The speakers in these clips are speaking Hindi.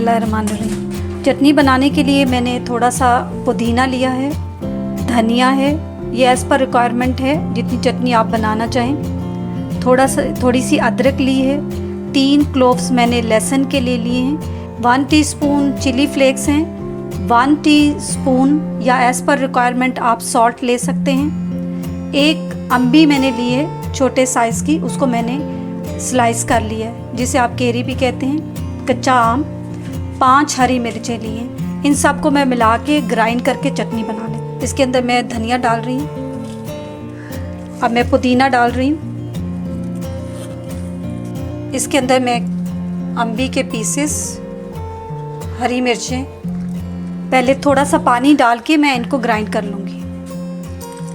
बिस्मिल्लाहिर्रहमानिर्रहीम। चटनी बनाने के लिए मैंने थोड़ा सा पुदीना लिया है, धनिया है, ये एज़ पर रिक्वायरमेंट है जितनी चटनी आप बनाना चाहें। थोड़ी सी अदरक ली है, 3 क्लोव्स मैंने लहसुन के ले लिए हैं, 1 टीस्पून चिली फ्लेक्स हैं, 1 टीस्पून या एज़ पर रिक्वायरमेंट आप सॉल्ट ले सकते हैं। एक अम्बी मैंने ली है छोटे साइज़ की, उसको मैंने स्लाइस कर लिया है जिसे आप केरी भी कहते हैं, कच्चा आम, 5 हरी मिर्चें ली हैं। इन सब को मैं मिला के ग्राइंड करके चटनी बना लें। इसके अंदर मैं धनिया डाल रही हूँ, अब मैं पुदीना डाल रही हूँ, इसके अंदर मैं अम्बी के पीसेस, हरी मिर्चें, पहले थोड़ा सा पानी डाल के मैं इनको ग्राइंड कर लूँगी।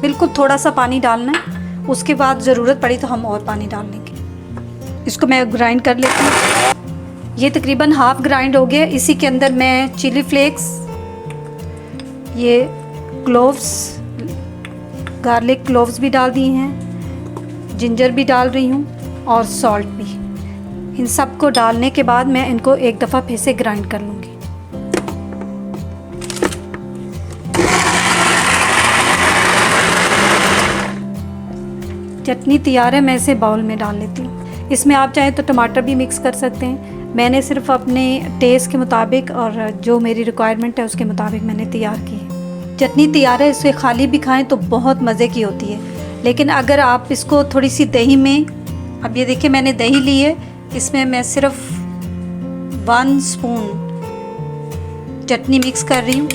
बिल्कुल थोड़ा सा पानी डालना है, उसके बाद ज़रूरत पड़ी तो हम और पानी डाल लेंगे। इसको मैं ग्राइंड कर लेती हूँ। ये तकरीबन हाफ़ ग्राइंड हो गया। इसी के अंदर मैं चिली फ्लेक्स, ये क्लोव्स, गार्लिक क्लोव्स भी डाल दिए हैं, जिंजर भी डाल रही हूँ और सॉल्ट भी। इन सब को डालने के बाद मैं इनको एक दफ़ा फिर से ग्राइंड कर लूँगी। चटनी तैयार है, मैं इसे बाउल में डाल लेती हूँ। इसमें आप चाहें तो टमाटर भी मिक्स कर सकते हैं। मैंने सिर्फ अपने टेस्ट के मुताबिक और जो मेरी रिक्वायरमेंट है उसके मुताबिक मैंने तैयार की है। चटनी तैयार है, इसे खाली भी खाएं तो बहुत मज़े की होती है। लेकिन अगर आप इसको थोड़ी सी दही में, अब ये देखिए मैंने दही ली है, इसमें मैं सिर्फ 1 स्पून चटनी मिक्स कर रही हूँ।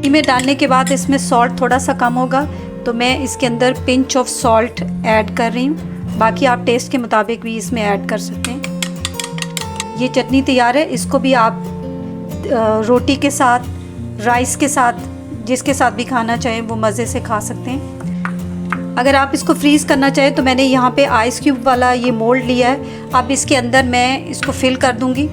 में डालने के बाद इसमें सॉल्ट थोड़ा सा कम होगा तो मैं इसके अंदर पिंच ऑफ सॉल्ट ऐड कर रही हूँ। बाकी आप टेस्ट के मुताबिक भी इसमें ऐड कर सकते हैं। ये चटनी तैयार है। इसको भी आप रोटी के साथ, राइस के साथ, जिसके साथ भी खाना चाहें वो मज़े से खा सकते हैं। अगर आप इसको फ्रीज़ करना चाहें तो मैंने यहाँ पे आइस क्यूब वाला ये मोल्ड लिया है। अब इसके अंदर मैं इसको फिल कर दूँगी।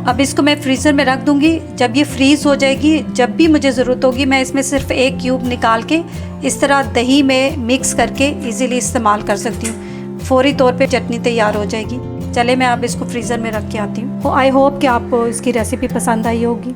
अब इसको मैं फ्रीज़र में रख दूँगी। जब ये फ्रीज़ हो जाएगी, जब भी मुझे ज़रूरत होगी मैं इसमें सिर्फ एक क्यूब निकाल के इस तरह दही में मिक्स करके इजीली इस्तेमाल कर सकती हूँ। फौरी तौर पे चटनी तैयार हो जाएगी। चले मैं अब इसको फ्रीज़र में रख के आती हूँ। आई होप कि आपको इसकी रेसिपी पसंद आई होगी।